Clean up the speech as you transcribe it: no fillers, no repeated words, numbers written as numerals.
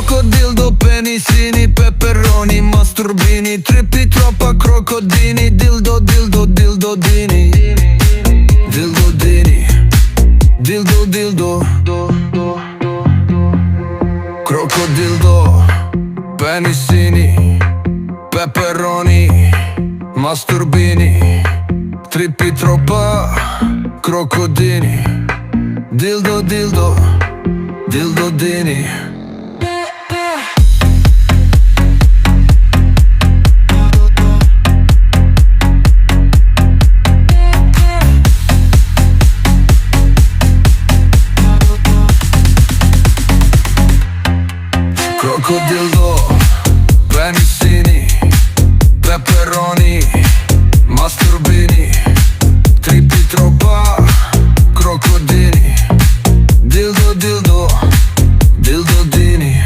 Crocodildo, penisini, peperoni, masturbini, trippi troppa crocodini, dildo, dildo, dildodini, dildodini, dildo, dildo, crocodildo, penisini, peperoni, masturbini, trippi troppa crocodini, dildo, dildo, dildodini. Crocodildo, penisini, peperoni, masturbini,